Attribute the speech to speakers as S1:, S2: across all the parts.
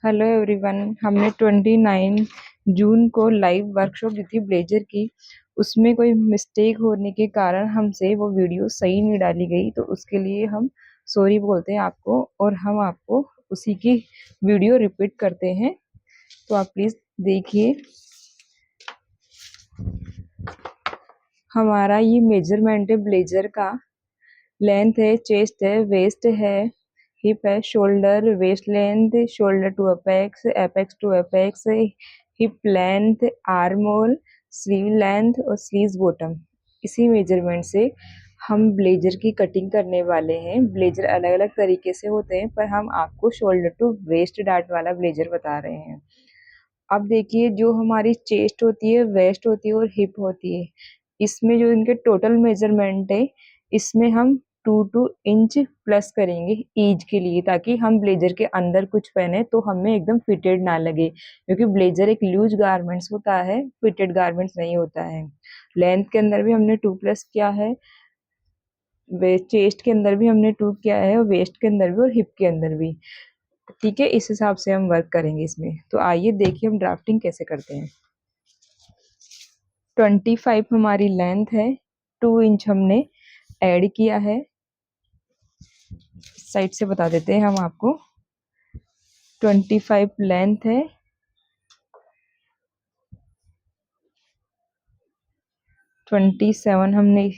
S1: Hello everyone. हमने 29 जून को live workshop दी थी ब्लेजर की। उसमें कोई मिस्टेक होने के कारण हमसे वो वीडियो सही नहीं डाली गई, तो उसके लिए हम सॉरी बोलते हैं आपको, और हम आपको उसी की वीडियो रिपीट करते हैं। तो आप प्लीज़ देखिए। हमारा ये मेजरमेंट है ब्लेजर का। लेंथ है, चेस्ट है, वेस्ट है, हिप है, shoulder, waist length, shoulder to apex, apex to apex, hip length, arm hole, sleeve length और स्लीव्स बॉटम। इसी मेजरमेंट से हम ब्लेजर की कटिंग करने वाले हैं। ब्लेजर अलग अलग तरीके से होते हैं, पर हम आपको शोल्डर टू वेस्ट डार्ट वाला ब्लेजर बता रहे हैं। अब देखिए, जो हमारी चेस्ट होती है, वेस्ट होती है और हिप होती है, इसमें जो इनके टोटल मेजरमेंट है, इसमें हम 2 इंच प्लस करेंगे ईज के लिए, ताकि हम ब्लेजर के अंदर कुछ पहने तो हमें एकदम फिटेड ना लगे, क्योंकि ब्लेजर एक लूज गारमेंट्स होता है, फिटेड गारमेंट्स नहीं होता है। लेंथ के अंदर भी हमने 2 प्लस किया है, चेस्ट के अंदर भी हमने 2 किया है, और वेस्ट के अंदर भी और हिप के अंदर भी। ठीक है, इस हिसाब से हम वर्क करेंगे इसमें। तो आइए देखिए हम ड्राफ्टिंग कैसे करते हैं। 25 हमारी लेंथ है, 2 इंच हमने ऐड किया है। साइड से बता देते हैं हम आपको। 25 लेंथ है, 27 हमने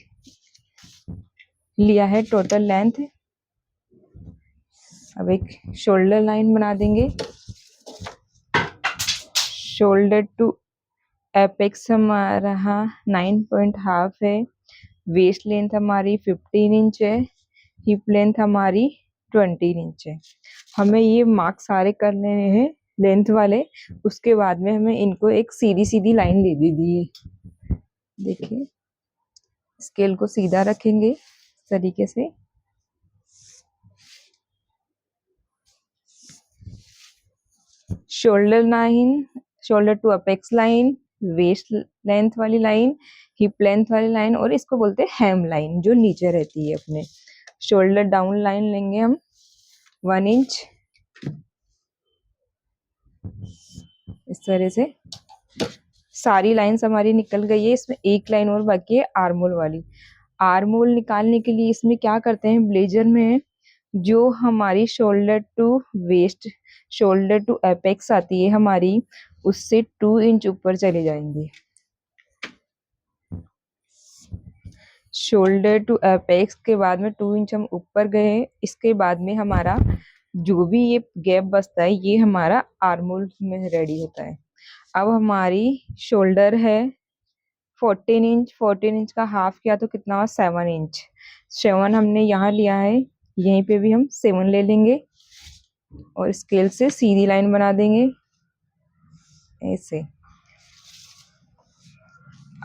S1: लिया है टोटल लेंथ। अब एक शोल्डर लाइन बना देंगे। शोल्डर टू एपेक्स हमारा 9.5 है। वेस्ट लेंथ हमारी 15 इंच है। हिप लेंथ हमारी 20 इंच है। हमें ये मार्क सारे करने हैं लेंथ वाले। उसके बाद में हमें इनको एक सीधी सीधी लाइन दे दी है। देखिए, स्केल को सीधा रखेंगे इस तरीके से। Shoulder line, shoulder to apex line, waist length वाली लाइन, हिप लेंथ वाली लाइन, और इसको बोलते हैं हेम लाइन, जो नीचे रहती है अपने। शोल्डर डाउन लाइन लेंगे हम 1 इंच, इस तरह से। सारी लाइंस हमारी निकल गई है। इसमें एक लाइन और बाकी है, आर्मोल वाली। आर्मोल निकालने के लिए इसमें क्या करते हैं, ब्लेजर में जो हमारी shoulder to waist, shoulder to apex आती है हमारी, उससे 2 इंच ऊपर चले जाएंगे। शोल्डर टू एपेक्स के बाद में 2 इंच हम ऊपर गए। इसके बाद में हमारा जो भी ये गैप बचता है, ये हमारा आर्मोल में रेडी होता है। अब हमारी शोल्डर है 14 इंच। 14 इंच का हाफ किया तो कितना हुआ, 7 इंच। 7 हमने यहाँ लिया है, यहीं पे भी हम 7 ले लेंगे और स्केल से सीधी लाइन बना देंगे ऐसे।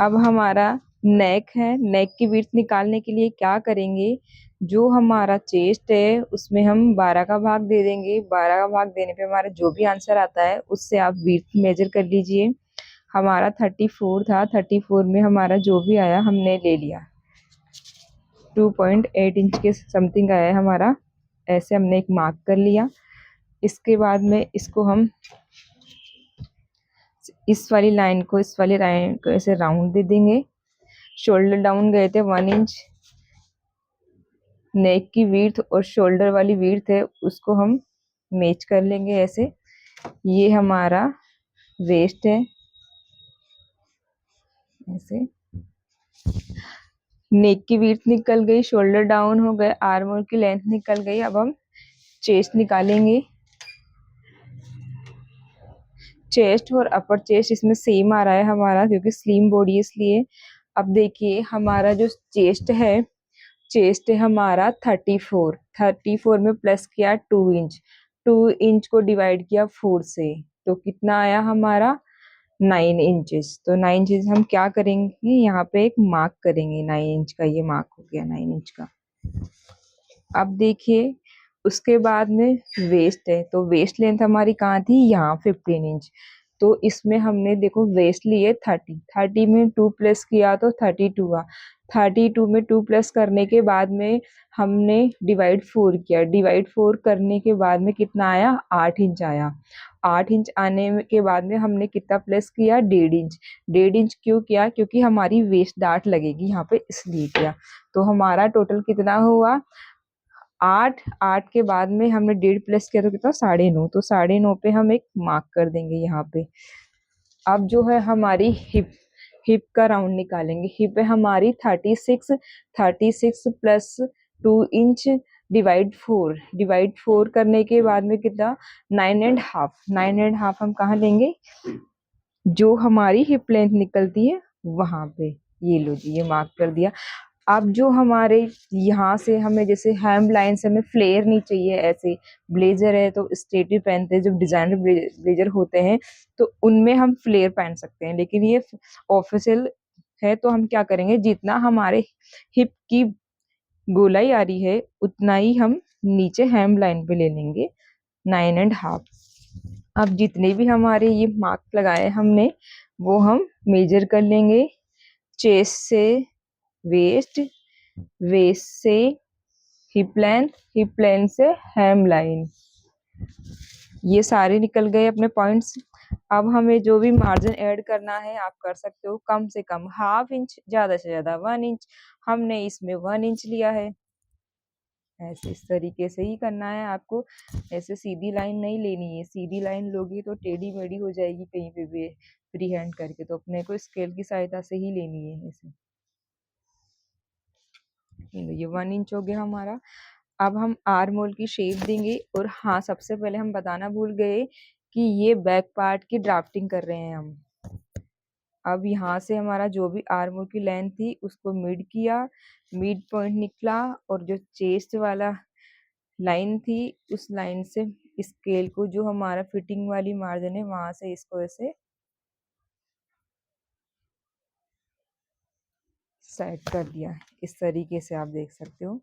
S1: अब हमारा नेक है। नेक की विड्थ निकालने के लिए क्या करेंगे, जो हमारा चेस्ट है उसमें हम 12 का भाग दे देंगे। 12 का भाग देने पे हमारा जो भी आंसर आता है उससे आप विड्थ मेजर कर लीजिए। हमारा 34 था, 34 में हमारा जो भी आया हमने ले लिया। 2.8 इंच के समथिंग आया है हमारा, ऐसे हमने एक मार्क कर लिया। इसके बाद में इसको हम इस वाली लाइन को, इस वाली लाइन को ऐसे राउंड दे देंगे। शोल्डर डाउन गए थे 1 इंच। नेक की विड्थ और शोल्डर वाली विड्थ है, उसको हम मैच कर लेंगे ऐसे। ये हमारा वेस्ट है ऐसे। नेक की विड्थ निकल गई, शोल्डर डाउन हो गए, आर्म होल की लेंथ निकल गई। अब हम चेस्ट निकालेंगे। चेस्ट और अपर चेस्ट इसमें सेम आ रहा है हमारा, क्योंकि स्लिम बॉडी इसलिए। अब देखिए, हमारा जो चेस्ट है, चेस्ट है हमारा 34। 34 में प्लस किया 2 इंच। 2 इंच को डिवाइड किया 4 से, तो कितना आया हमारा, 9 इंचेस। तो 9 इंचेस हम क्या करेंगे, यहाँ पे एक मार्क करेंगे 9 इंच का। ये मार्क हो गया 9 इंच का। अब देखिए, उसके बाद में वेस्ट है, तो वेस्ट लेंथ हमारी कहाँ थी, यहाँ 15 इंच। तो इसमें हमने देखो वेस्ट लिए 30। 30 में 2 प्लस किया तो 32 हुआ। 32 में 2 प्लस करने के बाद में हमने डिवाइड 4 किया। डिवाइड 4 करने के बाद में कितना आया, 8 इंच आया। 8 इंच आने के बाद में हमने कितना प्लस किया, 1.5 इंच। 1.5 इंच क्यों किया, क्योंकि हमारी वेस्ट डार्ट लगेगी यहाँ पे, इसलिए किया। तो हमारा टोटल कितना हुआ, 8। 8 के बाद में हमने 1.5 प्लस किया तो कितना, 9.5। तो 9.5 पे हम एक मार्क कर देंगे यहाँ पे। अब जो है हमारी हिप, हिप का राउंड निकालेंगे। हिप है हमारी 36। 36 प्लस 2 इंच डिवाइड 4। डिवाइड 4 करने के बाद में कितना, 9.5। 9.5 हम कहाँ लेंगे, जो हमारी हिप लेंथ निकलती है वहां पे। ये लो जी, ये मार्क कर दिया। अब जो हमारे यहाँ से हमें जैसे हेम लाइन से हमें फ्लेयर नहीं चाहिए, ऐसे ब्लेजर है तो स्ट्रेट ही पहनते हैं, जब डिजाइनर ब्लेजर होते हैं तो उनमें हम फ्लेयर पहन सकते हैं, लेकिन ये ऑफिशियल है तो हम क्या करेंगे, जितना हमारे हिप की गोलाई आ रही है उतना ही हम नीचे हेम लाइन पे ले लेंगे, 9.5। अब जितने भी हमारे ये मार्क लगाए हमने वो हम मेजर कर लेंगे। चेस्ट से वेस्ट, वेस्ट से हिप लेंथ, हिप लेंथ से हेम लाइन, ये सारे निकल गए अपने पॉइंट्स। अब हमें जो भी मार्जिन ऐड करना है आप कर सकते हो, कम से कम 1/2 इंच, ज्यादा से ज्यादा 1 इंच। हमने इसमें 1 इंच लिया है। ऐसे इस तरीके से ही करना है आपको, ऐसे सीधी लाइन नहीं लेनी है। सीधी लाइन लोगी तो टेढ़ी मेढ़ी हो जाएगी कहीं पे भी फ्री हैंड करके, तो अपने को स्केल की सहायता से ही लेनी है ऐसे। ये 1 इंच हो गया हमारा। अब हम आर्म होल की शेप देंगे। और हाँ, सबसे पहले हम बताना भूल गए कि ये बैक पार्ट की ड्राफ्टिंग कर रहे हैं हम। अब यहाँ से हमारा जो भी आर्म होल की लेंथ थी उसको मिड किया, मिड पॉइंट निकला, और जो चेस्ट वाला लाइन थी उस लाइन से स्केल को, जो हमारा फिटिंग वाली मार्जिन है वहां से इसको ऐसे सेट कर दिया। इस तरीके से आप देख सकते हो।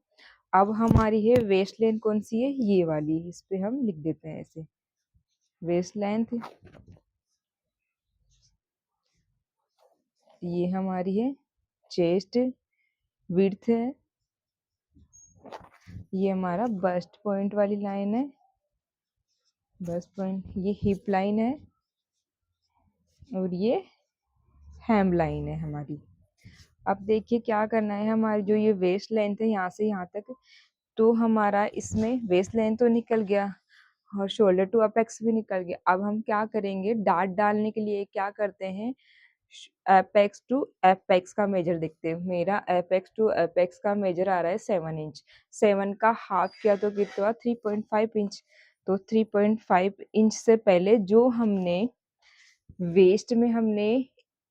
S1: अब हमारी है वेस्ट लेंथ कौन सी है, ये वाली, इस पे हम लिख देते हैं ऐसे। वेस्ट लेंथ ये हमारी है। चेस्ट विड्थ है, ये हमारा बस्ट पॉइंट वाली लाइन है। बस्ट पॉइंट, ये हिप लाइन है, और ये हेम लाइन है हमारी। अब देखिए क्या करना है, हमारी जो ये वेस्ट लेंथ है यहाँ से यहाँ तक, तो हमारा इसमें वेस्ट लेंथ तो निकल गया और शोल्डर टू अपेक्स भी निकल गया। अब हम क्या करेंगे, डार्ट डालने के लिए क्या करते हैं, एपेक्स टू एपेक्स का मेजर देखते हैं। मेरा एपेक्स टू एपेक्स का मेजर आ रहा है 7 इंच। 7 का हाफ किया तो कितना, 3.5 इंच। तो 3.5 इंच से पहले जो हमने वेस्ट में हमने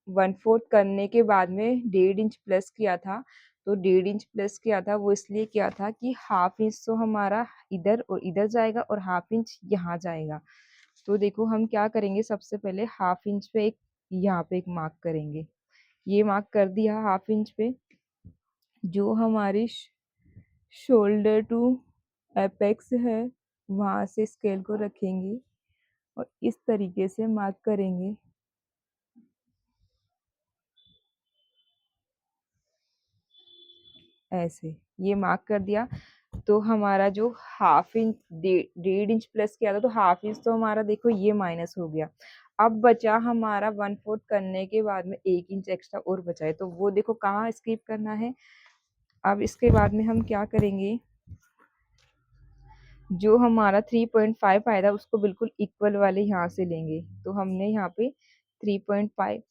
S1: 1/4 करने के बाद में 1.5 इंच प्लस किया था। तो 1.5 इंच प्लस किया था वो इसलिए किया था कि 1/2 इंच तो हमारा इधर और इधर जाएगा और 1/2 इंच यहाँ जाएगा। तो देखो हम क्या करेंगे, सबसे पहले 1/2 इंच पे एक, यहाँ पे एक मार्क करेंगे। ये मार्क कर दिया 1/2 इंच पे। जो हमारी शोल्डर टू एपेक्स है वहां से स्केल को रखेंगे और इस तरीके से मार्क करेंगे। ऐसे ये मार्क कर दिया। तो हमारा जो 1/2 इंच, 1.5 इंच प्लस किया था तो 1/2 इंच तो हमारा देखो ये माइनस हो गया। अब बचा हमारा 1/4 करने के बाद में 1 इंच एक्स्ट्रा और बचा है, तो वो देखो कहाँ स्किप करना है। अब इसके बाद में हम क्या करेंगे, जो हमारा 3.5 आया था उसको बिल्कुल इक्वल वाले यहाँ से लेंगे। तो हमने यहाँ पे 3.5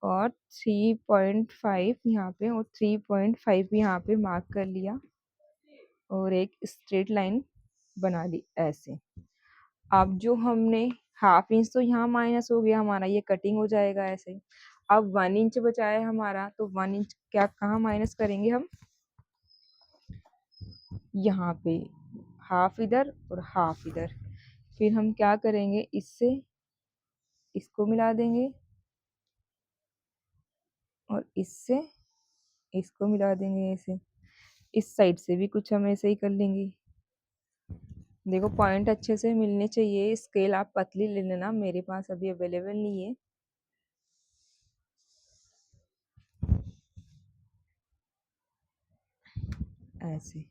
S1: और 3.5 यहाँ पे और 3.5 यहाँ पे मार्क कर लिया और एक स्ट्रेट लाइन बना ली ऐसे। अब जो हमने 1/2 इंच तो यहाँ माइनस हो गया हमारा, ये कटिंग हो जाएगा ऐसे। अब 1 इंच बचा है हमारा, तो 1 इंच क्या कहाँ माइनस करेंगे हम, यहाँ पे, हाफ इधर और हाफ इधर। फिर हम क्या करेंगे, इससे इसको मिला देंगे और इससे इसको मिला देंगे ऐसे। इस साइड से भी कुछ हम ऐसे ही कर लेंगे। देखो पॉइंट अच्छे से मिलने चाहिए। स्केल आप पतली ले लेना, मेरे पास अभी अवेलेबल नहीं है। ऐसे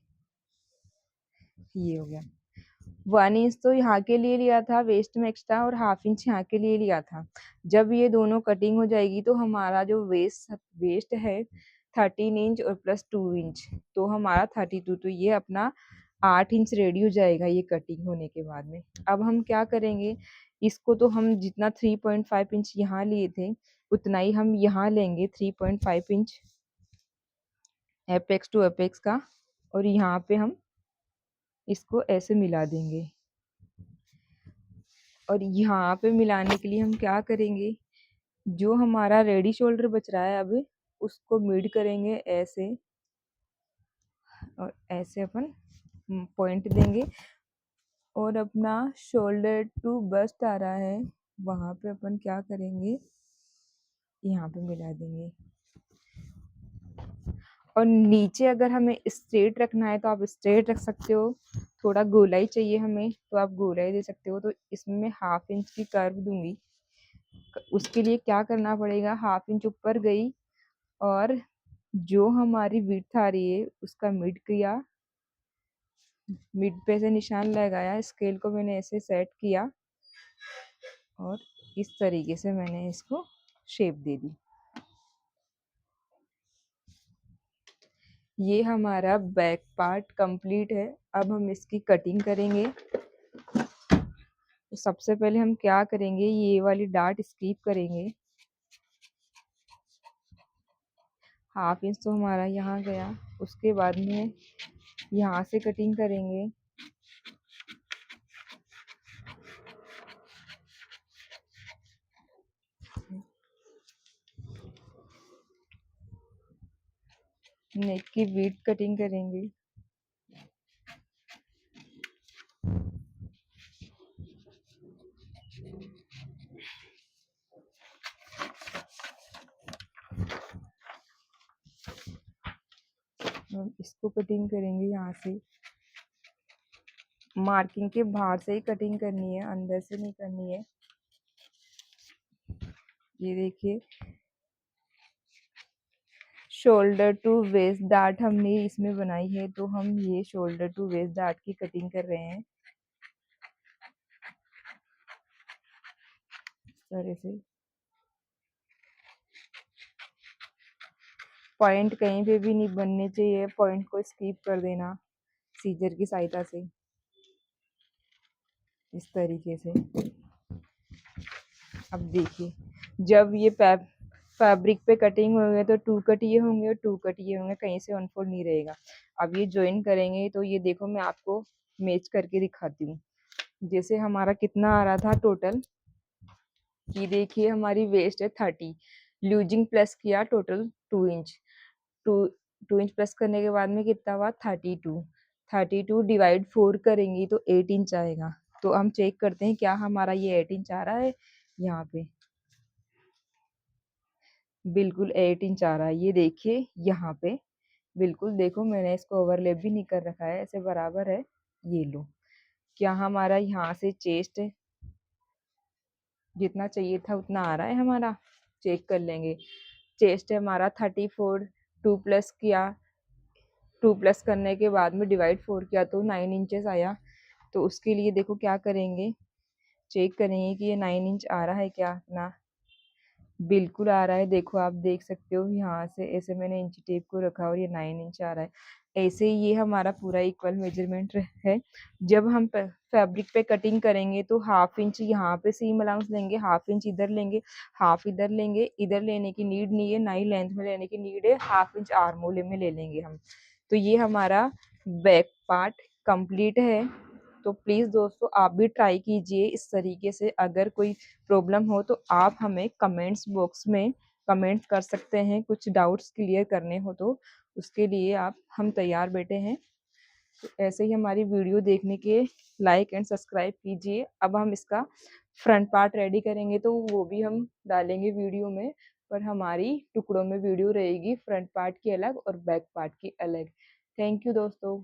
S1: ये हो गया। 1 इंच तो यहाँ के लिए लिया था वेस्ट में एक्स्ट्रा, और 1/2 इंच यहाँ के लिए लिया था। जब ये दोनों कटिंग हो जाएगी तो हमारा जो वेस्ट है 13 इंच और प्लस 2 इंच, तो हमारा 32, तो ये अपना 8 इंच रेडी हो जाएगा ये कटिंग होने के बाद में। अब हम क्या करेंगे, इसको तो हम जितना 3.5 इंच यहाँ लिए थे उतना ही हम यहाँ लेंगे 3.5 इंच एपेक्स टू एपेक्स का, और यहाँ पे हम इसको ऐसे मिला देंगे। और यहाँ पे मिलाने के लिए हम क्या करेंगे, जो हमारा रेडी शोल्डर बच रहा है अब उसको मिड करेंगे ऐसे, और ऐसे अपन पॉइंट देंगे, और अपना शोल्डर टू बस्ट आ रहा है वहाँ पे अपन क्या करेंगे, यहाँ पे मिला देंगे। और नीचे अगर हमें स्ट्रेट रखना है तो आप स्ट्रेट रख सकते हो, थोड़ा गोलाई चाहिए हमें तो आप गोलाई दे सकते हो। तो इसमें मैं 1/2 इंच की कर्व दूंगी। उसके लिए क्या करना पड़ेगा, 1/2 इंच ऊपर गई और जो हमारी विड्थ आ रही है उसका मिड किया, मिड पे से निशान लगाया, स्केल को मैंने ऐसे सेट किया और इस तरीके से मैंने इसको शेप दे दी। ये हमारा बैक पार्ट कंप्लीट है। अब हम इसकी कटिंग करेंगे। तो सबसे पहले हम क्या करेंगे, ये वाली डार्ट स्किप करेंगे। 1/2 इंच तो हमारा यहाँ गया, उसके बाद में यहाँ से कटिंग करेंगे। नेक की बीट कटिंग करेंगे। हम इसको कटिंग करेंगे यहाँ से, मार्किंग के बाहर से ही कटिंग करनी है, अंदर से नहीं करनी है। ये देखिए शोल्डर टू वेस्ट डार्ट हमने इसमें बनाई है, तो हम ये शोल्डर टू वेस्ट डार्ट की कटिंग कर रहे हैं इस तरह से। पॉइंट कहीं पे भी नहीं बनने चाहिए, पॉइंट को स्किप कर देना सीजर की सहायता से इस तरीके से। अब देखिए जब ये फैब्रिक पे कटिंग होंगे तो 2 कट ये होंगे और 2 कट ये होंगे, कहीं से अनफोल्ड नहीं रहेगा। अब ये ज्वाइन करेंगे तो ये देखो मैं आपको मैच करके दिखाती हूँ। जैसे हमारा कितना आ रहा था टोटल, ये देखिए हमारी वेस्ट है 30, लूजिंग प्लस किया total 2 inch, two 2 inch plus करने के बाद में कितना हुआ 32, 32 डिवाइड 4 करेंगी तो 8 इंच आएगा। तो हम चेक करते हैं क्या हमारा ये 8 इंच आ रहा है, यहाँ पे बिल्कुल 8 इंच आ रहा है। ये देखिए यहाँ पे बिल्कुल देखो मैंने इसको ओवरलैप भी नहीं कर रखा है, ऐसे बराबर है। ये लो, क्या हमारा यहाँ से चेस्ट जितना चाहिए था उतना आ रहा है हमारा, चेक कर लेंगे। चेस्ट है हमारा 34, 2 प्लस किया, 2 प्लस करने के बाद में डिवाइड 4 किया तो 9 इंचेस आया। तो उसके लिए देखो क्या करेंगे, चेक करेंगे कि ये 9 इंच आ रहा है क्या ना, बिल्कुल आ रहा है। देखो आप देख सकते हो यहाँ से ऐसे मैंने इंची टेप को रखा और ये 9 इंच आ रहा है। ऐसे ही ये हमारा पूरा इक्वल मेजरमेंट है। जब हम फैब्रिक पे कटिंग करेंगे तो 1/2 इंच यहाँ पे सीम अलाउंस लेंगे, 1/2 इंच इधर लेंगे, हाफ इधर लेंगे। इधर लेने की नीड नहीं है, ना ही लेंथ में लेने की नीड है, 1/2 इंच आर्म होल में ले लेंगे हम। तो ये हमारा बैक पार्ट कंप्लीट है। तो प्लीज़ दोस्तों आप भी ट्राई कीजिए इस तरीके से। अगर कोई प्रॉब्लम हो तो आप हमें कमेंट्स बॉक्स में कमेंट कर सकते हैं, कुछ डाउट्स क्लियर करने हो तो उसके लिए आप हम तैयार बैठे हैं। तो ऐसे ही हमारी वीडियो देखने के लाइक एंड सब्सक्राइब कीजिए। अब हम इसका फ्रंट पार्ट रेडी करेंगे तो वो भी हम डालेंगे वीडियो में, पर हमारी टुकड़ों में वीडियो रहेगी, फ्रंट पार्ट की अलग और बैक पार्ट की अलग। थैंक यू दोस्तों।